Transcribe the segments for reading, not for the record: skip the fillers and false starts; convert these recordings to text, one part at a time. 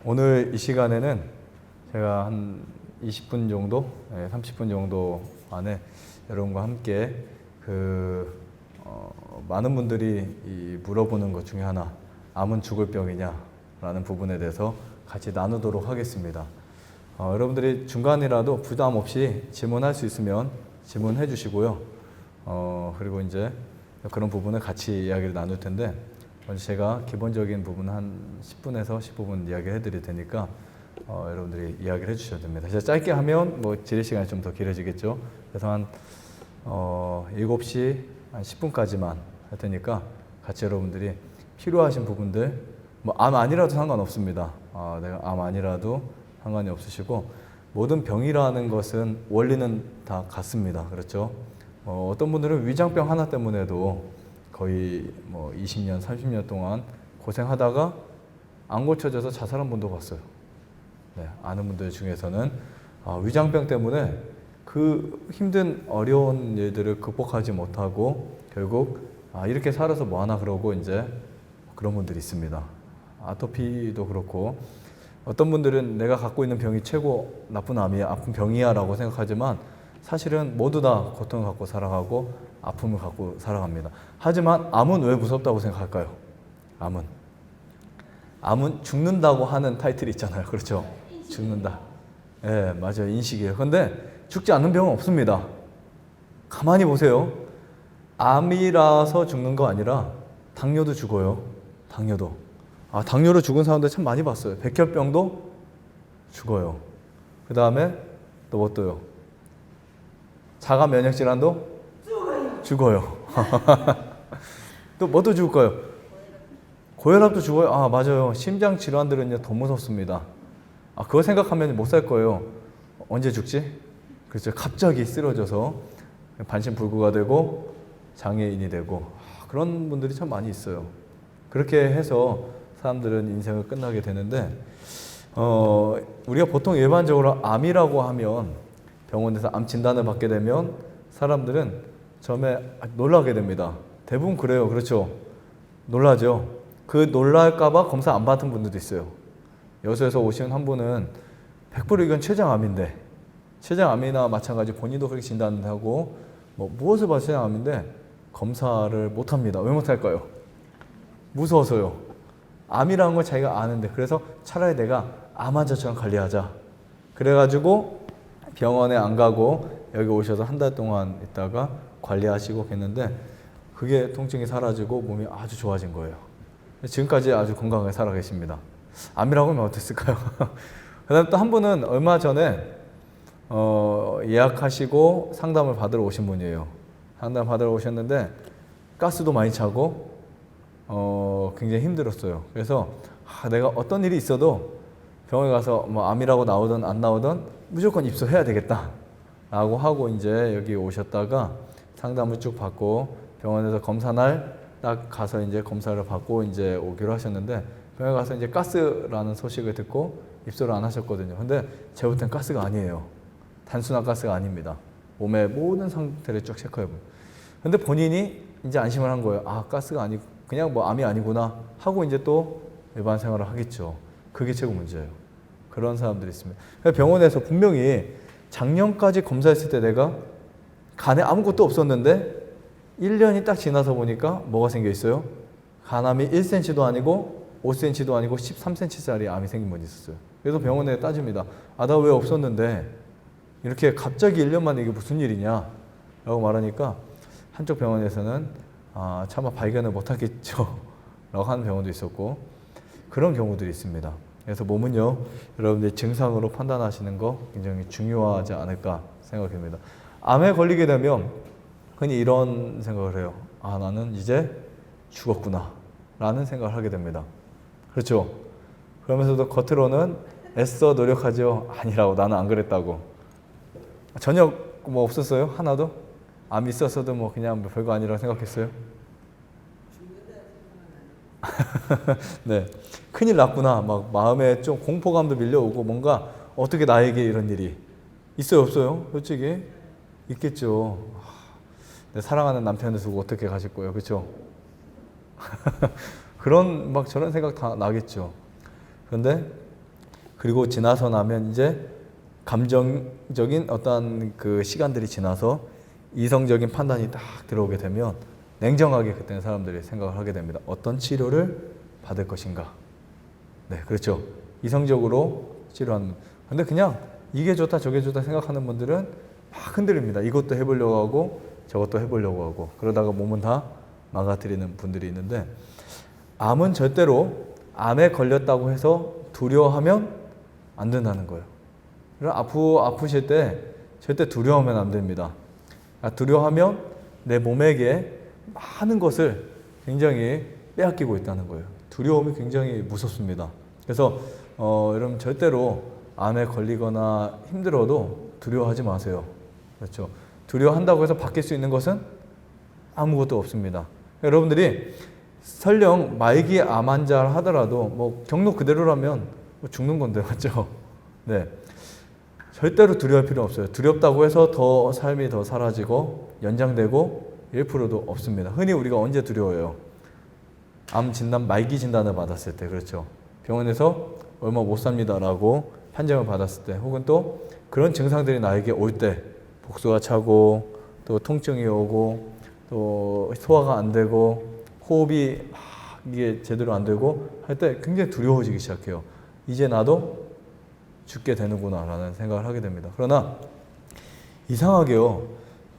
오늘 이 시간에는 제가 한 20분 정도, 30분 정도 안에 여러분과 함께 많은 분들이 물어보는 것 중에 하나, 암은 죽을 병이냐? 라는 부분에 대해서 같이 나누도록 하겠습니다. 여러분들이 중간이라도 부담 없이 질문할 수 있으면 질문해 주시고요. 그리고 이제 그런 부분을 같이 이야기를 나눌 텐데, 먼저 제가 기본적인 부분 한 10분에서 15분 이야기해 드릴 테니까 여러분들이 이야기를 해 주셔야 됩니다. 제가 짧게 하면 질의 시간이 좀 더 길어지겠죠. 그래서 한 7시 한 10분까지만 할 테니까 같이 여러분들이 필요하신 부분들, 암 아니라도 상관없습니다. 내가 암 아니라도 상관이 없으시고, 모든 병이라는 것은 원리는 다 같습니다. 그렇죠? 어떤 분들은 위장병 하나 때문에도 거의 20년, 30년 동안 고생하다가 안 고쳐져서 자살한 분도 봤어요. 네, 아는 분들 중에서는 위장병 때문에 그 힘든 어려운 일들을 극복하지 못하고 결국 이렇게 살아서 뭐하나 그러고 이제 그런 분들이 있습니다. 아토피도 그렇고, 어떤 분들은 내가 갖고 있는 병이 최고 나쁜 암이야, 아픈 병이야 라고 생각하지만 사실은 모두 다 고통을 갖고 살아가고 아픔을 갖고 살아갑니다. 하지만 암은 왜 무섭다고 생각할까요? 암은 죽는다고 하는 타이틀이 있잖아요. 그렇죠? 죽는다. 예, 맞아요. 인식이에요. 그런데 죽지 않는 병은 없습니다. 가만히 보세요. 암이라서 죽는 거 아니라 당뇨도 죽어요. 당뇨도. 당뇨로 죽은 사람들 참 많이 봤어요. 백혈병도 죽어요. 그 다음에 또 뭐 또요? 자가 면역 질환도 죽어요. 또 뭐 또 죽을까요? 고혈압도 죽어요. 맞아요. 심장 질환들은요 더 무섭습니다. 그거 생각하면 못 살 거예요. 언제 죽지? 그렇죠. 갑자기 쓰러져서 반신불구가 되고 장애인이 되고 그런 분들이 참 많이 있어요. 그렇게 해서 사람들은 인생을 끝나게 되는데, 우리가 보통 일반적으로 암이라고 하면 병원에서 암 진단을 받게 되면 사람들은 처음에 놀라게 됩니다. 대부분 그래요. 그렇죠? 놀라죠. 그 놀랄까봐 검사 안 받은 분들도 있어요. 여수에서 오신 한 분은 100% 이건 췌장암인데, 췌장암이나 마찬가지 본인도 그렇게 진단을 하고 무엇을 봐서 췌장암인데 검사를 못 합니다. 왜 못 할까요? 무서워서요. 암이라는 걸 자기가 아는데, 그래서 차라리 내가 암 환자처럼 관리하자. 그래가지고 병원에 안 가고 여기 오셔서 한 달 동안 있다가 관리하시고 했는데 그게 통증이 사라지고 몸이 아주 좋아진 거예요. 지금까지 아주 건강하게 살아 계십니다. 암이라고 하면 어땠을까요? 그 다음 또 한 분은 얼마 전에 예약하시고 상담을 받으러 오신 분이에요. 상담 받으러 오셨는데 가스도 많이 차고 굉장히 힘들었어요. 그래서 내가 어떤 일이 있어도 병원에 가서 암이라고 나오든 안 나오든 무조건 입소해야 되겠다 라고 하고 이제 여기 오셨다가 상담을 쭉 받고 병원에서 검사날 딱 가서 이제 검사를 받고 이제 오기로 하셨는데, 병원에 가서 이제 가스라는 소식을 듣고 입소를 안 하셨거든요. 근데 제가 볼 땐 가스가 아니에요. 단순한 가스가 아닙니다. 몸의 모든 상태를 쭉 체크해보고. 근데 본인이 이제 안심을 한 거예요. 가스가 아니고 그냥 암이 아니구나 하고 이제 또 일반 생활을 하겠죠. 그게 최고 문제예요. 그런 사람들이 있습니다. 병원에서 분명히 작년까지 검사했을 때 내가 간에 아무것도 없었는데 1년이 딱 지나서 보니까 뭐가 생겨 있어요? 간암이 1cm도 아니고 5cm도 아니고 13cm짜리 암이 생긴 분이 있었어요. 그래서 병원에 따집니다. 나 왜 없었는데 이렇게 갑자기 1년 만에 이게 무슨 일이냐 라고 말하니까 한쪽 병원에서는 차마 발견을 못하겠죠 라고 하는 병원도 있었고, 그런 경우들이 있습니다. 그래서 몸은요, 여러분들이 증상으로 판단하시는 거 굉장히 중요하지 않을까 생각합니다. 암에 걸리게 되면 흔히 이런 생각을 해요. 나는 이제 죽었구나 라는 생각을 하게 됩니다. 그렇죠? 그러면서도 겉으로는 애써 노력하죠. 아니라고, 나는 안 그랬다고. 전혀 없었어요? 하나도? 암 있었어도 그냥 별거 아니라고 생각했어요? 네, 큰일 났구나. 마음에 좀 공포감도 밀려오고, 뭔가 어떻게 나에게 이런 일이 있어요, 없어요? 솔직히 있겠죠. 사랑하는 남편을 두고 어떻게 가실 거예요, 그렇죠? 그런 저런 생각 다 나겠죠. 그런데 그리고 지나서 나면 이제 감정적인 어떤 그 시간들이 지나서 이성적인 판단이 딱 들어오게 되면 냉정하게 그때는 사람들이 생각을 하게 됩니다. 어떤 치료를 받을 것인가. 네, 그렇죠. 이성적으로 치료하는. 근데 그냥 이게 좋다 저게 좋다 생각하는 분들은 막 흔들립니다. 이것도 해보려고 하고 저것도 해보려고 하고 그러다가 몸은 다 망가뜨리는 분들이 있는데, 암은 절대로 암에 걸렸다고 해서 두려워하면 안 된다는 거예요. 아프실 때 절대 두려워하면 안 됩니다. 두려워하면 내 몸에게 많은 것을 굉장히 빼앗기고 있다는 거예요. 두려움이 굉장히 무섭습니다. 그래서 여러분 절대로 암에 걸리거나 힘들어도 두려워하지 마세요. 그렇죠? 두려워한다고 해서 바뀔 수 있는 것은 아무것도 없습니다. 여러분들이 설령 말기 암 환자를 하더라도 뭐 경로 그대로라면 죽는 건데, 맞죠? 네. 절대로 두려워할 필요 없어요. 두렵다고 해서 더 삶이 더 사라지고 연장되고 1%도 없습니다. 흔히 우리가 언제 두려워해요? 암 진단, 말기 진단을 받았을 때, 그렇죠? 병원에서 얼마 못 삽니다라고 판정을 받았을 때, 혹은 또 그런 증상들이 나에게 올 때, 복수가 차고, 또 통증이 오고, 또 소화가 안 되고, 호흡이 막 이게 제대로 안 되고 할 때 굉장히 두려워지기 시작해요. 이제 나도 죽게 되는구나 라는 생각을 하게 됩니다. 그러나 이상하게요,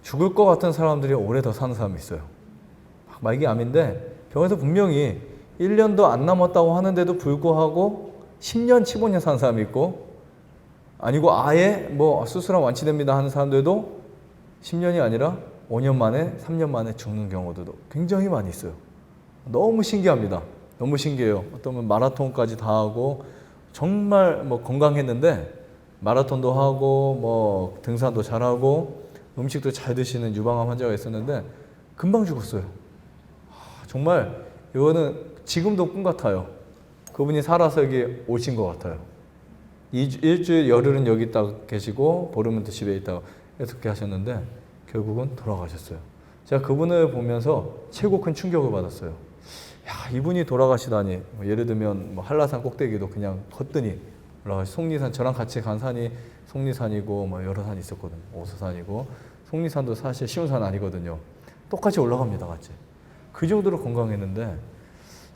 죽을 것 같은 사람들이 오래 더 사는 사람이 있어요. 말기 암인데 병원에서 분명히 1년도 안 남았다고 하는데도 불구하고 10년, 15년 사는 사람이 있고, 아니고 아예 뭐 수술하면 완치됩니다 하는 사람들도 10년이 아니라 5년 만에, 3년 만에 죽는 경우도 굉장히 많이 있어요. 너무 신기합니다. 너무 신기해요. 어떤 분 마라톤까지 다 하고 정말 뭐 건강했는데 마라톤도 하고 뭐 등산도 잘하고 음식도 잘 드시는 유방암 환자가 있었는데 금방 죽었어요. 정말 이거는 지금도 꿈 같아요. 그분이 살아서 여기 오신 것 같아요. 일주일 열흘은 여기 있다 계시고 보름은 또 집에 있다가 이렇게 하셨는데 결국은 돌아가셨어요. 제가 그분을 보면서 최고 큰 충격을 받았어요. 야, 이분이 돌아가시다니. 예를 들면 뭐 한라산 꼭대기도 그냥 걷더니 올라가시. 속리산, 저랑 같이 간 산이 속리산이고 뭐 여러 산이 있었거든요. 오수산이고 속리산도 사실 쉬운 산 아니거든요. 똑같이 올라갑니다, 같이. 그 정도로 건강했는데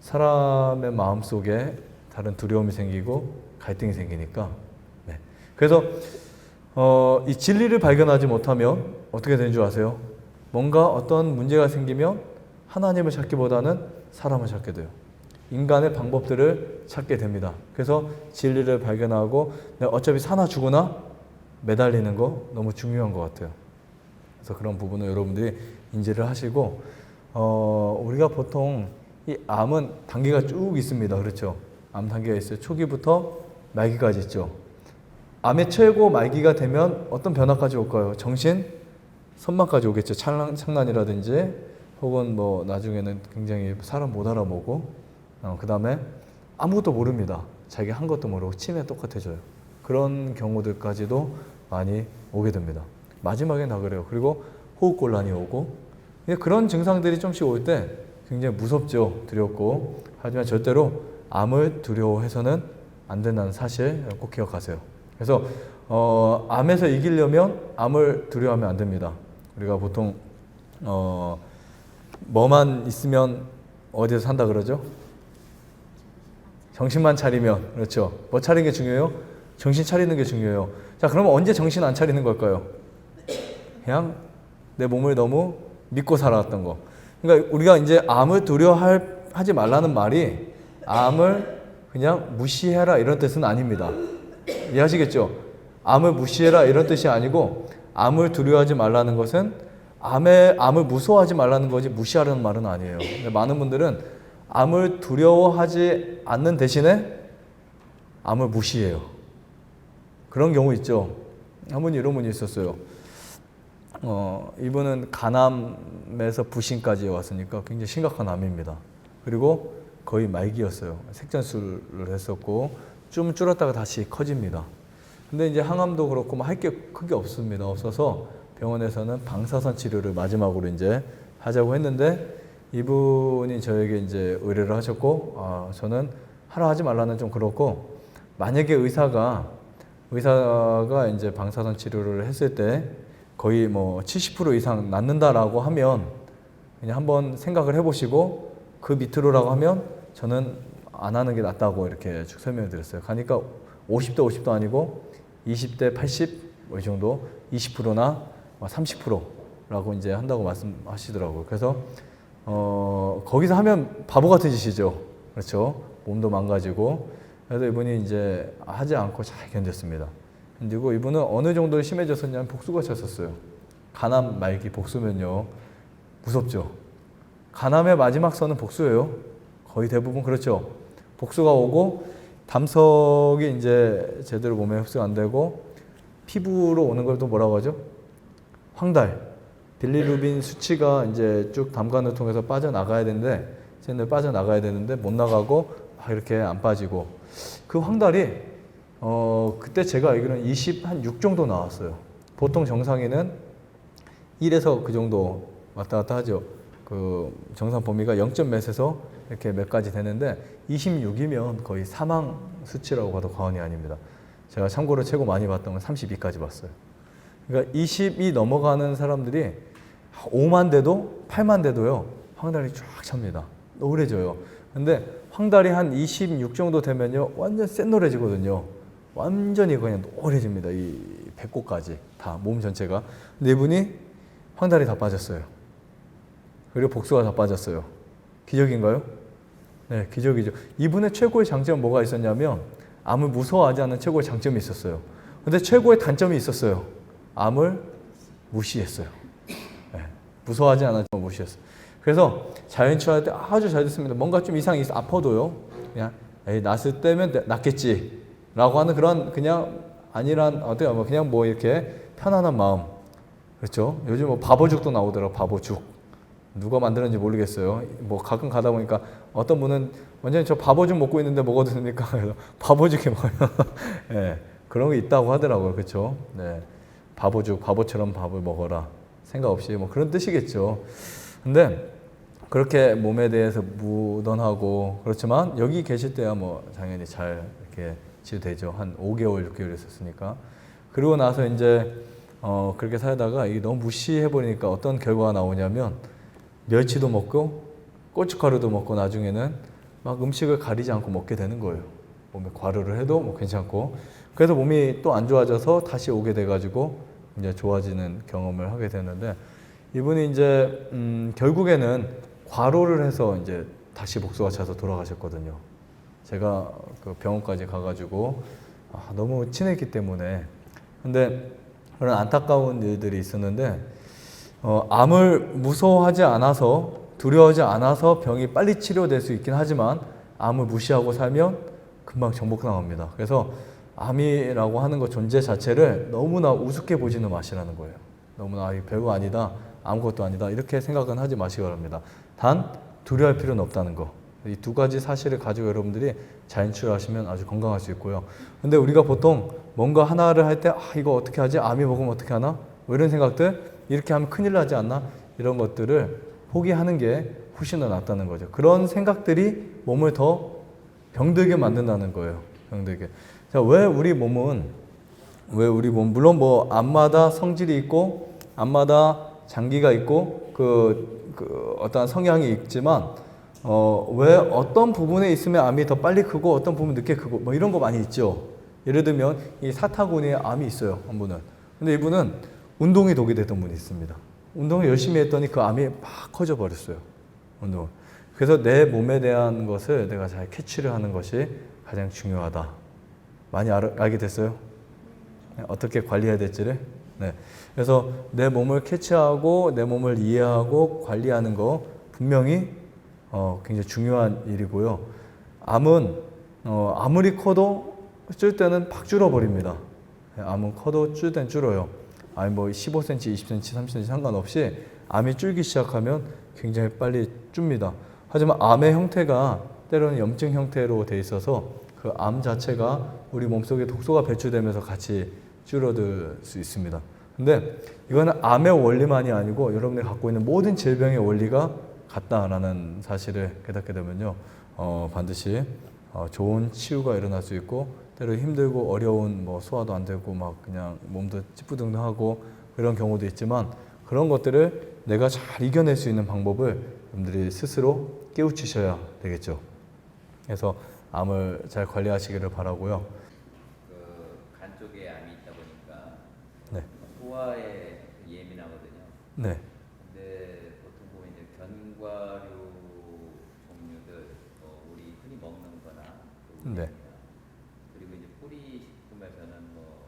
사람의 마음속에 다른 두려움이 생기고 갈등이 생기니까. 네. 그래서 이 진리를 발견하지 못하면 어떻게 되는 줄 아세요? 뭔가 어떤 문제가 생기면 하나님을 찾기보다는 사람을 찾게 돼요. 인간의 방법들을 찾게 됩니다. 그래서 진리를 발견하고 내가 어차피 사나 죽으나 매달리는 거 너무 중요한 것 같아요. 그래서 그런 부분을 여러분들이 인지를 하시고, 우리가 보통 이 암은 단계가 쭉 있습니다. 그렇죠? 암 단계가 있어요. 초기부터 말기까지 있죠. 암의 최고 말기가 되면 어떤 변화까지 올까요? 정신 선망까지 오겠죠. 창난이라든지 혹은 뭐 나중에는 굉장히 사람 못 알아보고, 그 다음에 아무것도 모릅니다. 자기 한 것도 모르고 치매 똑같아져요. 그런 경우들까지도 많이 오게 됩니다. 마지막엔 다 그래요. 그리고 호흡곤란이 오고, 그런 증상들이 좀씩 올 때 굉장히 무섭죠. 두렵고. 하지만 절대로 암을 두려워해서는 안 된다는 사실 꼭 기억하세요. 그래서 암에서 이기려면 암을 두려워하면 안 됩니다. 우리가 보통 뭐만 있으면 어디서 산다 그러죠? 정신만 차리면. 그렇죠? 뭐 차리는 게 중요해요? 정신 차리는 게 중요해요. 자, 그러면 언제 정신 안 차리는 걸까요? 그냥 내 몸을 너무 믿고 살아왔던 거. 그러니까 우리가 이제 암을 두려워하지 말라는 말이 암을 그냥 무시해라 이런 뜻은 아닙니다. 이해하시겠죠? 암을 무시해라 이런 뜻이 아니고, 암을 두려워하지 말라는 것은 암을 무서워하지 말라는 거지 무시하라는 말은 아니에요. 근데 많은 분들은 암을 두려워하지 않는 대신에 암을 무시해요. 그런 경우 있죠. 한 분이 이런 분이 있었어요. 이분은 간암에서 부신까지 왔으니까 굉장히 심각한 암입니다. 그리고 거의 말기였어요. 색전술을 했었고 좀 줄었다가 다시 커집니다. 근데 이제 항암도 그렇고 뭐 할 게 크게 없습니다. 없어서 병원에서는 방사선 치료를 마지막으로 이제 하자고 했는데, 이분이 저에게 이제 의뢰를 하셨고, 저는 하라 하지 말라는 좀 그렇고, 만약에 의사가 이제 방사선 치료를 했을 때 거의 뭐 70% 이상 낫는다라고 하면 그냥 한번 생각을 해보시고 그 밑으로라고 하면 저는 안 하는 게 낫다고 이렇게 쭉 설명을 드렸어요. 그러니까 50대 50도 아니고 20대 80 뭐 이 정도 20%나 30%라고 이제 한다고 말씀하시더라고요. 그래서 거기서 하면 바보 같은 짓이죠. 그렇죠? 몸도 망가지고. 그래서 이분이 이제 하지 않고 잘 견뎠습니다. 그리고 이분은 어느 정도 심해졌었냐면 복수가 찼었어요. 간암 말기 복수면요. 무섭죠. 간암의 마지막 선은 복수예요. 거의 대부분 그렇죠. 복수가 오고 담석이 이제 제대로 몸에 흡수가 안 되고 피부로 오는 걸 또 뭐라고 하죠? 황달. 빌리루빈 수치가 이제 쭉 담관을 통해서 빠져나가야 되는데 쟤네 빠져나가야 되는데 못 나가고 막 이렇게 안 빠지고 그 황달이 그때 제가 알기로는 26 정도 나왔어요. 보통 정상인은 1에서 그 정도 왔다 갔다 하죠. 그 정상 범위가 0점 몇에서 이렇게 몇 가지 되는데 26이면 거의 사망 수치라고 봐도 과언이 아닙니다. 제가 참고로 최고 많이 봤던 건 32까지 봤어요. 그러니까 20이 넘어가는 사람들이 5만 대도 8만 대도요 황달이 쫙 찹니다. 노래져요. 근데 황달이 한 26 정도 되면요 완전 샛노래지거든요. 완전히 그냥 노래집니다. 이 배꼽까지 다 몸 전체가. 근데 이분이 황달이 다 빠졌어요. 그리고 복수가 다 빠졌어요. 기적인가요? 네, 기적이죠. 이분의 최고의 장점은 뭐가 있었냐면 암을 무서워하지 않는 최고의 장점이 있었어요. 근데 최고의 단점이 있었어요. 암을 무시했어요. 네, 무서워하지 않았지만 무시했어요. 그래서 자연치유할 때 아주 잘 됐습니다. 뭔가 좀 이상이 있어 아파도요. 그냥 에이, 났을 때면 낫겠지 라고 하는 그런 그냥 아니란 어때요? 그냥 뭐 이렇게 편안한 마음. 그렇죠? 요즘 뭐 바보죽도 나오더라고. 바보죽. 누가 만드는지 모르겠어요. 뭐 가끔 가다 보니까 어떤 분은 완전히 저 바보죽 먹고 있는데 먹어도 됩니까? 그래서 바보죽이 뭐예요? 네, 그런 게 있다고 하더라고요. 그렇죠? 네, 바보죽, 바보처럼 밥을 먹어라. 생각 없이 뭐 그런 뜻이겠죠. 근데 그렇게 몸에 대해서 무던하고 그렇지만 여기 계실 때야 뭐 당연히 잘 이렇게 치유되죠. 한 5개월, 6개월 있었으니까. 그리고 나서 이제 그렇게 살다가 이게 너무 무시해버리니까 어떤 결과가 나오냐면 멸치도 먹고 고춧가루도 먹고 나중에는 막 음식을 가리지 않고 먹게 되는 거예요. 몸에 과로를 해도 뭐 괜찮고. 그래서 몸이 또 안 좋아져서 다시 오게 돼가지고 이제 좋아지는 경험을 하게 되는데 이분이 이제 결국에는 과로를 해서 이제 다시 복수가 차서 돌아가셨거든요. 제가 그 병원까지 가가지고 너무 친했기 때문에. 근데 그런 안타까운 일들이 있었는데 암을 무서워하지 않아서 두려워하지 않아서 병이 빨리 치료될 수 있긴 하지만 암을 무시하고 살면 금방 정복당합니다. 그래서 암이라고 하는 것 존재 자체를 너무나 우습게 보지는 마시라는 거예요. 너무나 별거 아니다, 아무것도 아니다 이렇게 생각은 하지 마시기 바랍니다. 단 두려워할 필요는 없다는 거. 이 두 가지 사실을 가지고 여러분들이 자연치유하시면 아주 건강할 수 있고요. 근데 우리가 보통 뭔가 하나를 할 때 이거 어떻게 하지? 암이 먹으면 어떻게 하나? 뭐 이런 생각들, 이렇게 하면 큰일 나지 않나? 이런 것들을 포기하는 게 훨씬 더 낫다는 거죠. 그런 생각들이 몸을 더 병들게 만든다는 거예요. 병들게. 자, 왜 우리 몸, 물론 뭐 암마다 성질이 있고 암마다 장기가 있고 그 어떠한 성향이 있지만 왜 어떤 부분에 있으면 암이 더 빨리 크고 어떤 부분 늦게 크고 뭐 이런 거 많이 있죠. 예를 들면 이 사타구니에 암이 있어요, 한 분은. 근데 이분은 운동이 독이 됐던 분이 있습니다. 운동을 열심히 했더니 그 암이 막 커져 버렸어요. 운동. 그래서 내 몸에 대한 것을 내가 잘 캐치를 하는 것이 가장 중요하다. 많이 알게 됐어요? 어떻게 관리해야 될지를? 네. 그래서 내 몸을 캐치하고 내 몸을 이해하고 관리하는 거 분명히 굉장히 중요한 일이고요. 암은 아무리 커도 줄 때는 팍 줄어버립니다. 암은 커도 줄 때는 줄어요. 아니 뭐 15cm, 20cm, 30cm 상관없이 암이 줄기 시작하면 굉장히 빨리 줍니다. 하지만 암의 형태가 때로는 염증 형태로 돼 있어서 그 암 자체가 우리 몸속에 독소가 배출되면서 같이 줄어들 수 있습니다. 근데 이거는 암의 원리만이 아니고 여러분들이 갖고 있는 모든 질병의 원리가 같다라는 사실을 깨닫게 되면요, 반드시 좋은 치유가 일어날 수 있고, 때로 힘들고 어려운 뭐 소화도 안 되고 막 그냥 몸도 찌뿌둥하고 그런 경우도 있지만, 그런 것들을 내가 잘 이겨낼 수 있는 방법을 여러분들이 스스로 깨우치셔야 되겠죠. 그래서 암을 잘 관리하시기를 바라고요. 그 간 쪽에 암이 있다 보니까 네. 소화에 예민하거든요. 네. 근데 보통 보면 이제 견과류 종류들, 우리 흔히 먹는거나 네. 그리고 이제 뿌리 식품에서는 뭐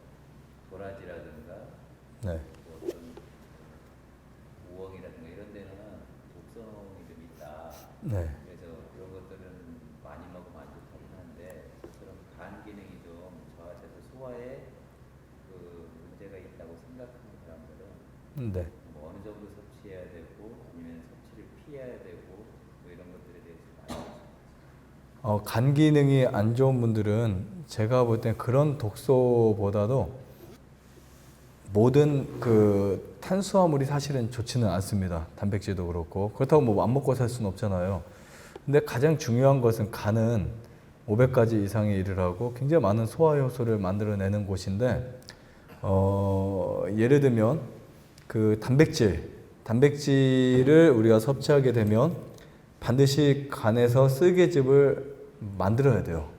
도라지라든가 네. 뭐 어떤 우엉이라든가 이런 데는 독성이 좀 있다. 네. 그래서 이런 것들은 많이 먹으면 안 좋다긴 한데, 그런 간 기능이 좀 저하돼서 소화에 그 문제가 있다고 생각하는 사람들은 네. 뭐 어느 정도 섭취해야 되고 아니면 섭취를 피해야 되고 뭐 이런 것들에 대해서 많이 간 기능이 안 좋은 분들은 제가 볼 땐 그런 독소보다도 모든 그 탄수화물이 사실은 좋지는 않습니다. 단백질도 그렇고. 그렇다고 뭐 안 먹고 살 수는 없잖아요. 근데 가장 중요한 것은 간은 500가지 이상에 이르라고 굉장히 많은 소화 효소를 만들어내는 곳인데, 예를 들면 그 단백질을 우리가 섭취하게 되면 반드시 간에서 쓸개즙을 만들어야 돼요.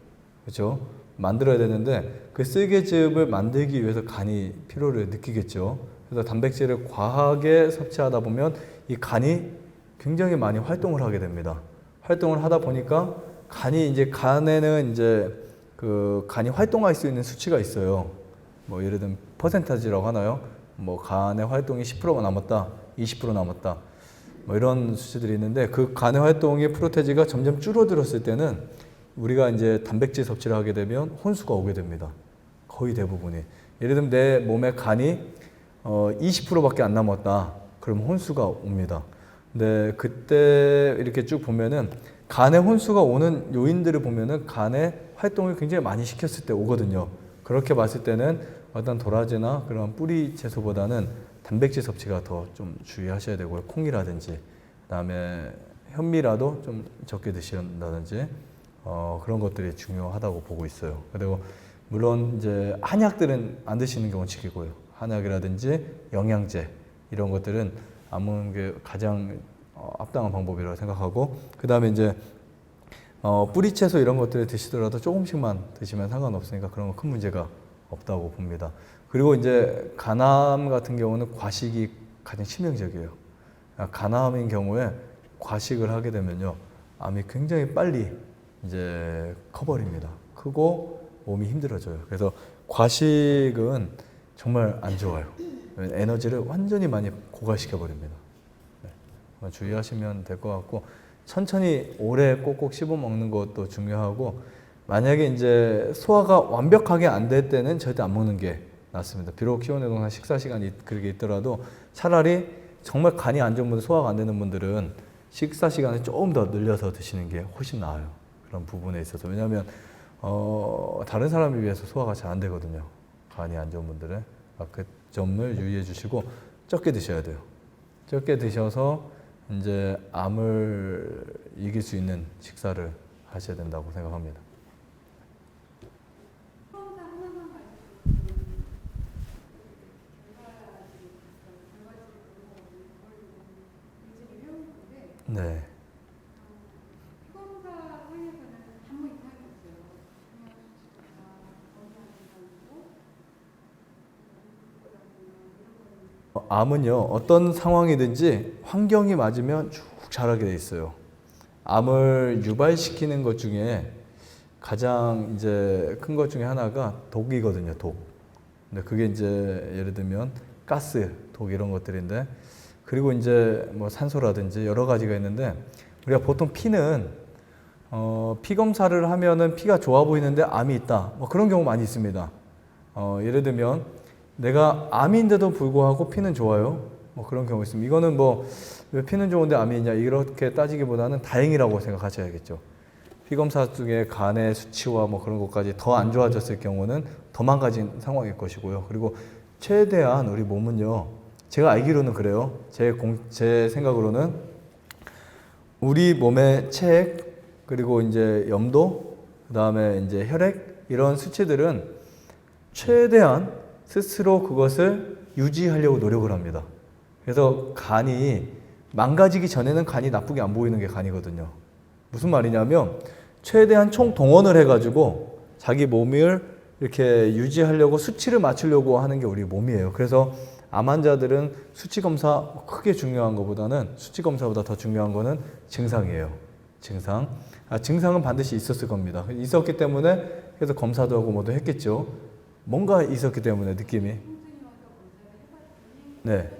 그렇죠? 만들어야 되는데 그 쓸개즙을 만들기 위해서 간이 필요를 느끼겠죠. 그래서 단백질을 과하게 섭취하다 보면 이 간이 굉장히 많이 활동을 하게 됩니다. 활동을 하다 보니까 간에는 이제 그 간이 활동할 수 있는 수치가 있어요. 뭐 예를 들면 퍼센타지라고 하나요? 뭐 간의 활동이 10%가 남았다, 20% 남았다, 뭐 이런 수치들이 있는데, 그 간의 활동의 프로테지가 점점 줄어들었을 때는 우리가 이제 단백질 섭취를 하게 되면 혼수가 오게 됩니다. 거의 대부분이. 예를 들면 내 몸에 간이 20%밖에 안 남았다. 그럼 혼수가 옵니다. 근데 그때 이렇게 쭉 보면은 간의 혼수가 오는 요인들을 보면은 간의 활동을 굉장히 많이 시켰을 때 오거든요. 그렇게 봤을 때는 어떤 도라지나 그런 뿌리 채소보다는 단백질 섭취가 더 좀 주의하셔야 되고요. 콩이라든지, 그다음에 현미라도 좀 적게 드신다든지, 그런 것들이 중요하다고 보고 있어요. 그리고 물론 이제 한약들은 안 드시는 게 원칙이고요. 한약이라든지 영양제 이런 것들은 안 먹는 게 가장 합당한 방법이라고 생각하고, 그 다음에 이제 뿌리채소 이런 것들을 드시더라도 조금씩만 드시면 상관없으니까 그런 건 큰 문제가 없다고 봅니다. 그리고 이제 간암 같은 경우는 과식이 가장 치명적이에요. 간암인 경우에 과식을 하게 되면요, 암이 굉장히 빨리 이제 커버립니다. 크고 몸이 힘들어져요. 그래서 과식은 정말 안 좋아요. 에너지를 완전히 많이 고갈시켜 버립니다. 네. 주의하시면 될 것 같고, 천천히 오래 꼭꼭 씹어 먹는 것도 중요하고, 만약에 이제 소화가 완벽하게 안 될 때는 절대 안 먹는 게 낫습니다. 비록 키온해동상 식사 시간이 그렇게 있더라도 차라리 정말 간이 안 좋은 분들, 소화가 안 되는 분들은 식사 시간을 조금 더 늘려서 드시는 게 훨씬 나아요. 그런 부분에 있어서. 왜냐하면 다른 사람에 비해서 소화가 잘 안 되거든요. 간이 안 좋은 분들은. 그 점을 유의해 주시고 적게 드셔야 돼요. 적게 드셔서 이제 암을 이길 수 있는 식사를 하셔야 된다고 생각합니다. 네. 암은요, 어떤 상황이든지 환경이 맞으면 쭉 자라게 돼 있어요. 암을 유발시키는 것 중에 가장 이제 큰 것 중에 하나가 독이거든요, 독. 근데 그게 이제 예를 들면 가스, 독 이런 것들인데, 그리고 이제 뭐 산소라든지 여러 가지가 있는데, 우리가 보통 피는 피 검사를 하면은 피가 좋아 보이는데 암이 있다, 뭐 그런 경우 많이 있습니다. 예를 들면 내가 암인데도 불구하고 피는 좋아요, 뭐 그런 경우 있습니다. 이거는 뭐 왜 피는 좋은데 암이 있냐 이렇게 따지기보다는 다행이라고 생각하셔야겠죠. 피 검사 중에 간의 수치와 뭐 그런 것까지 더 안 좋아졌을 경우는 더 망가진 상황일 것이고요. 그리고 최대한 우리 몸은요, 제가 알기로는 그래요. 제 생각으로는 우리 몸의 체액, 그리고 이제 염도, 그다음에 이제 혈액 이런 수치들은 최대한 스스로 그것을 유지하려고 노력을 합니다. 그래서 간이 망가지기 전에는 간이 나쁘게 안 보이는 게 간이거든요. 무슨 말이냐면 최대한 총동원을 해가지고 자기 몸을 이렇게 유지하려고 수치를 맞추려고 하는 게 우리 몸이에요. 그래서 암 환자들은 수치 검사 크게 중요한 것보다는 수치 검사보다 더 중요한 거는 증상이에요. 증상. 증상은 반드시 있었을 겁니다. 있었기 때문에 그래서 검사도 하고 뭐도 했겠죠. 뭔가 있었기 때문에 느낌이. 네.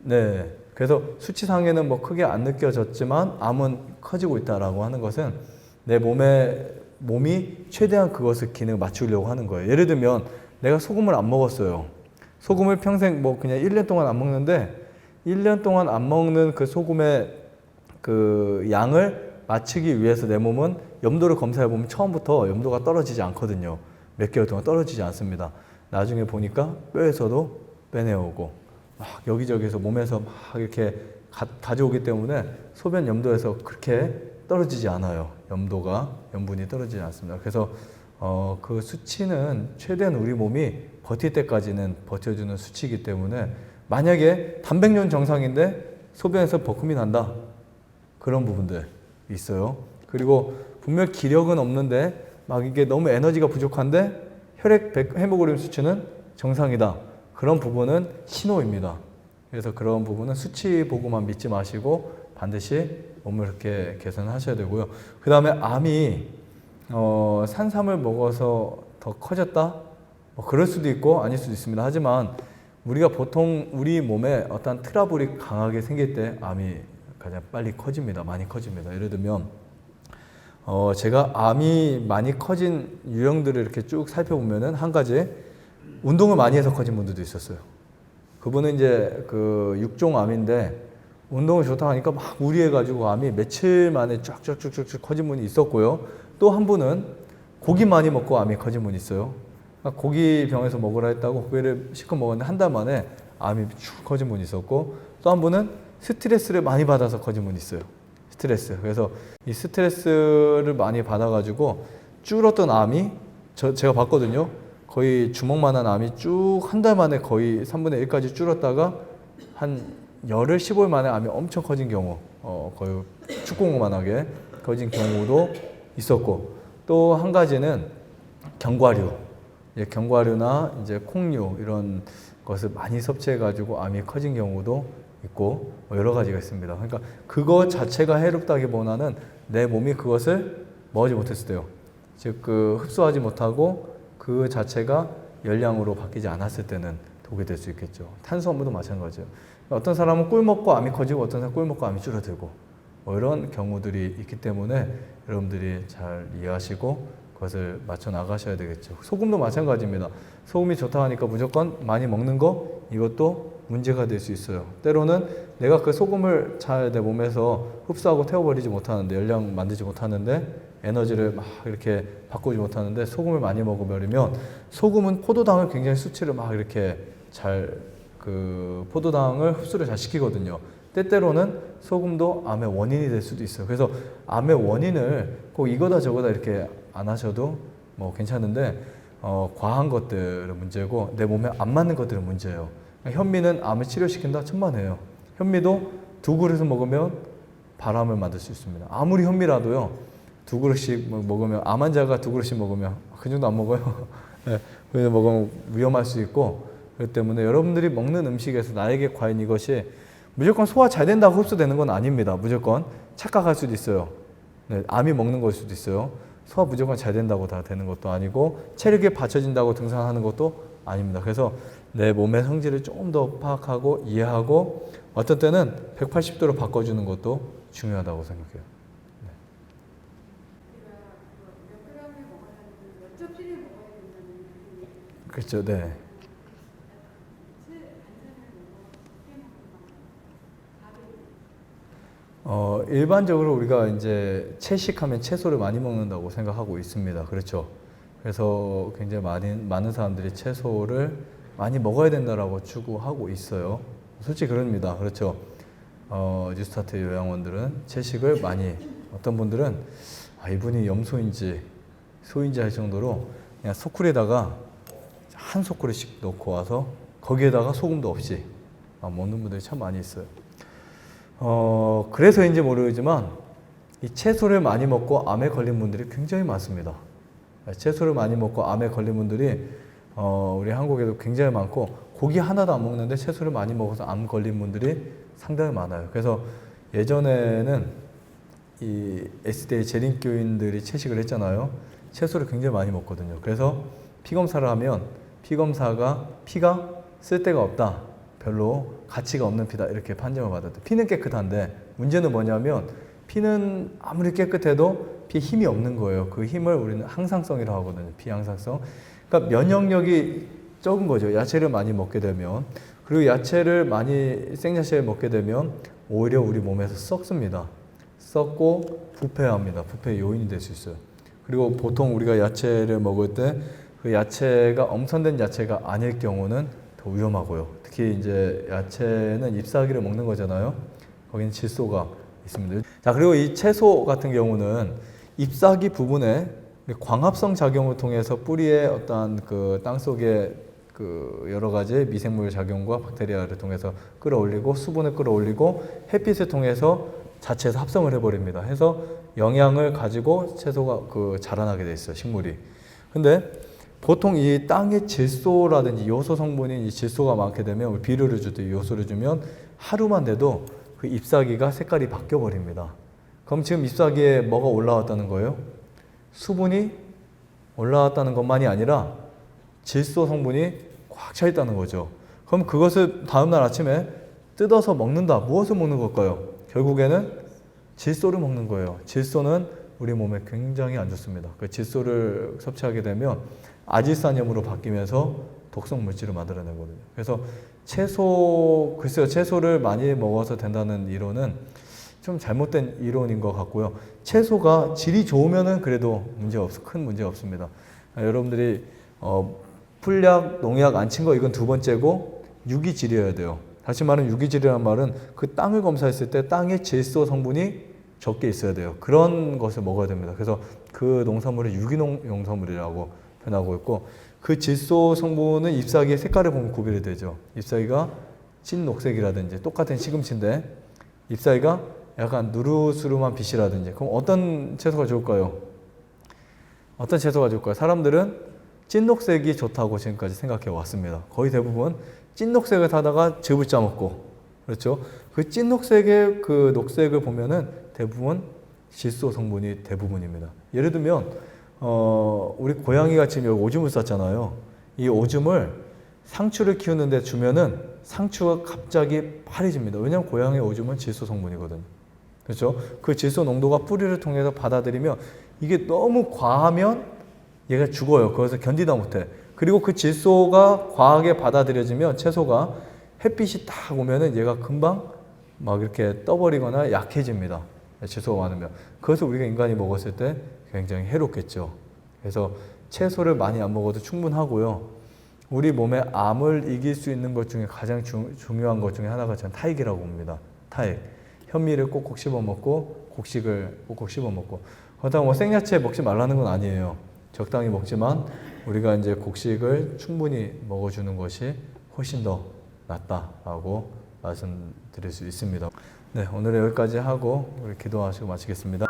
네. 그래서 수치상에는 뭐 크게 안 느껴졌지만 암은 커지고 있다라고 하는 것은 내 몸이 최대한 그것을 기능을 맞추려고 하는 거예요. 예를 들면 내가 소금을 안 먹었어요. 소금을 평생 뭐 그냥 1년 동안 안 먹는데 1년 동안 안 먹는 그 소금의 그 양을 맞추기 위해서 내 몸은 염도를 검사해 보면 처음부터 염도가 떨어지지 않거든요. 몇 개월 동안 떨어지지 않습니다. 나중에 보니까 뼈에서도 빼내오고 막 여기저기서 몸에서 막 이렇게 가져오기 때문에 소변 염도에서 그렇게 떨어지지 않아요. 염분이 떨어지지 않습니다. 그래서 그 수치는 최대한 우리 몸이 버틸 때까지는 버텨주는 수치이기 때문에 만약에 단백뇨는 정상인데 소변에서 버금이 난다. 그런 부분들 있어요. 그리고 분명 기력은 없는데 막 이게 너무 에너지가 부족한데 혈액 헤모글로빈 수치는 정상이다. 그런 부분은 신호입니다. 그래서 그런 부분은 수치 보고만 믿지 마시고 반드시 몸을 이렇게 개선하셔야 되고요. 그 다음에 암이 산삼을 먹어서 더 커졌다? 뭐 그럴 수도 있고 아닐 수도 있습니다. 하지만 우리가 보통 우리 몸에 어떤 트러블이 강하게 생길 때 암이 가장 빨리 커집니다. 많이 커집니다. 예를 들면 제가 암이 많이 커진 유형들을 이렇게 쭉 살펴보면은 한 가지 운동을 많이 해서 커진 분들도 있었어요. 그분은 이제 그 육종암인데 운동을 좋다고 하니까 막 무리해가지고 암이 며칠 만에 쫙쫙쭉쭉 커진 분이 있었고요. 또 한 분은 고기 많이 먹고 암이 커진 분이 있어요. 그러니까 고기 병에서 먹으라 했다고 고기를 실컷 먹었는데 한 달 만에 암이 쭉 커진 분이 있었고 또 한 분은 스트레스를 많이 받아서 커진 분이 있어요. 스트레스. 그래서 이 스트레스를 많이 받아가지고 줄었던 암이 제가 봤거든요. 거의 주먹만한 암이 쭉 한 달 만에 거의 3분의 1까지 줄었다가 한 열흘 15일 만에 암이 엄청 커진 경우 거의 축구공만하게 커진 경우도 있었고 또 한 가지는 견과류, 견과류나 이제 콩류 이런 것을 많이 섭취해가지고 암이 커진 경우도 있고 여러 가지가 있습니다. 그러니까 그거 자체가 해롭다기보다는 내 몸이 그것을 뭐하지 못했을 때요. 즉 그 흡수하지 못하고 그 자체가 열량으로 바뀌지 않았을 때는 독이 될 수 있겠죠. 탄수화물도 마찬가지예요. 어떤 사람은 꿀 먹고 암이 커지고 어떤 사람은 꿀 먹고 암이 줄어들고 뭐 이런 경우들이 있기 때문에 여러분들이 잘 이해하시고 그것을 맞춰 나가셔야 되겠죠. 소금도 마찬가지입니다. 소금이 좋다 하니까 무조건 많이 먹는 거 이것도 문제가 될 수 있어요. 때로는 내가 그 소금을 잘 내 몸에서 흡수하고 태워버리지 못하는데 열량 만들지 못하는데 에너지를 막 이렇게 바꾸지 못하는데 소금을 많이 먹어버리면 소금은 포도당을 굉장히 수치를 막 이렇게 잘 그 포도당을 흡수를 잘 시키거든요. 때때로는 소금도 암의 원인이 될 수도 있어요. 그래서 암의 원인을 꼭 이거다 저거다 이렇게 안 하셔도 뭐 괜찮은데 과한 것들은 문제고 내 몸에 안 맞는 것들은 문제예요. 현미는 암을 치료시킨다? 천만에요. 현미도 2그릇을 먹으면 바람을 만들 수 있습니다. 아무리 현미라도요. 2그릇씩 먹으면 암 환자가 2그릇씩 먹으면 그 정도 안 먹어요. 네, 그래서 먹으면 위험할 수 있고 그렇기 때문에 여러분들이 먹는 음식에서 나에게 과연 이것이 무조건 소화 잘 된다고 흡수되는 건 아닙니다. 무조건 착각할 수도 있어요. 네, 암이 먹는 걸 수도 있어요. 소화 무조건 잘 된다고 다 되는 것도 아니고 체력이 받쳐진다고 등산하는 것도 아닙니다. 그래서 내 몸의 성질을 조금 더 파악하고 이해하고 어떤 때는 180도로 바꿔주는 것도 중요하다고 생각해요. 네. 그렇죠. 네. 일반적으로 우리가 이제 채식하면 채소를 많이 먹는다고 생각하고 있습니다. 그렇죠. 그래서 굉장히 많은 사람들이 채소를 많이 먹어야 된다라고 추구하고 있어요. 솔직히 그럽니다. 그렇죠. 뉴스타트 요양원들은 채식을 많이, 어떤 분들은 이분이 염소인지 소인지 할 정도로 그냥 소쿠리에다가 한 소쿠리씩 넣고 와서 거기에다가 소금도 없이 먹는 분들이 참 많이 있어요. 그래서인지 모르지만 이 채소를 많이 먹고 암에 걸린 분들이 굉장히 많습니다. 채소를 많이 먹고 암에 걸린 분들이 우리 한국에도 굉장히 많고, 고기 하나도 안 먹는데 채소를 많이 먹어서 암 걸린 분들이 상당히 많아요. 그래서 예전에는 이 S대의 재림교인들이 채식을 했잖아요. 채소를 굉장히 많이 먹거든요. 그래서 피검사를 하면 피검사가 피가 쓸데가 없다, 별로 가치가 없는 피다, 이렇게 판정을 받았대. 피는 깨끗한데 문제는 뭐냐면 피는 아무리 깨끗해도 피에 힘이 없는 거예요. 그 힘을 우리는 항상성이라고 하거든요. 피 항상성. 그러니까 면역력이 적은 거죠. 야채를 많이 먹게 되면. 그리고 야채를 많이, 생야채를 먹게 되면 오히려 우리 몸에서 썩습니다. 썩고 부패합니다. 부패의 요인이 될 수 있어요. 그리고 보통 우리가 야채를 먹을 때 그 야채가 엄선된 야채가 아닐 경우는 더 위험하고요. 특히 이제 야채는 잎사귀를 먹는 거잖아요. 거기는 질소가 있습니다. 자, 그리고 이 채소 같은 경우는 잎사귀 부분에 광합성 작용을 통해서 뿌리의 어떤 그 땅속에 그 여러 가지 미생물 작용과 박테리아를 통해서 끌어올리고, 수분을 끌어올리고, 햇빛을 통해서 자체에서 합성을 해버립니다. 해서 영양을 가지고 채소가 그 자라나게 돼 있어요, 식물이. 근데 보통 이 땅의 질소라든지 요소 성분인 이 질소가 많게 되면, 비료를 줄 때 요소를 주면 하루만 돼도 그 잎사귀가 색깔이 바뀌어 버립니다. 그럼 지금 잎사귀에 뭐가 올라왔다는 거예요? 수분이 올라왔다는 것만이 아니라 질소 성분이 꽉 차 있다는 거죠. 그럼 그것을 다음날 아침에 뜯어서 먹는다. 무엇을 먹는 걸까요? 결국에는 질소를 먹는 거예요. 질소는 우리 몸에 굉장히 안 좋습니다. 그 질소를 섭취하게 되면 아질산염으로 바뀌면서 독성 물질을 만들어내거든요. 그래서 글쎄요, 채소를 많이 먹어서 된다는 이론은 좀 잘못된 이론인 것 같고요. 채소가 질이 좋으면은 그래도 큰 문제 없습니다. 여러분들이 풀약, 농약 안 친 거 이건 두 번째고, 유기질이어야 돼요. 다시 말하면 유기질이라는 말은 그 땅을 검사했을 때 땅에 질소 성분이 적게 있어야 돼요. 그런 것을 먹어야 됩니다. 그래서 그 농산물을 유기농산물이라고 표현하고 있고, 그 질소 성분은 잎사귀의 색깔을 보면 구별이 되죠. 잎사귀가 찐 녹색이라든지, 똑같은 시금치인데 잎사귀가 약간 누르스름한 빛이라든지, 그럼 어떤 채소가 좋을까요? 어떤 채소가 좋을까요? 사람들은 찐 녹색이 좋다고 지금까지 생각해 왔습니다. 거의 대부분 찐 녹색을 사다가 즙을 짜먹고, 그렇죠? 그 찐 녹색의 그 녹색을 보면은 대부분 질소 성분이 대부분입니다. 예를 들면 우리 고양이가 지금 여기 오줌을 쌌잖아요. 이 오줌을 상추를 키우는데 주면은 상추가 갑자기 파래집니다. 왜냐하면 고양이 오줌은 질소 성분이거든요. 그렇죠? 그 질소 농도가 뿌리를 통해서 받아들이면 이게 너무 과하면 얘가 죽어요. 그것을 견디다 못해. 그리고 그 질소가 과하게 받아들여지면 채소가 햇빛이 딱 오면은 얘가 금방 막 이렇게 떠버리거나 약해집니다. 질소가 많으면. 그것을 우리가 인간이 먹었을 때 굉장히 해롭겠죠. 그래서 채소를 많이 안 먹어도 충분하고요. 우리 몸에 암을 이길 수 있는 것 중에 가장 중요한 것 중에 하나가 저는 타액이라고 봅니다. 타액. 현미를 꼭꼭 씹어 먹고, 곡식을 꼭꼭 씹어 먹고. 그렇다고 뭐 생야채 먹지 말라는 건 아니에요. 적당히 먹지만 우리가 이제 곡식을 충분히 먹어주는 것이 훨씬 더 낫다라고 말씀드릴 수 있습니다. 네, 오늘은 여기까지 하고 우리 기도하시고 마치겠습니다.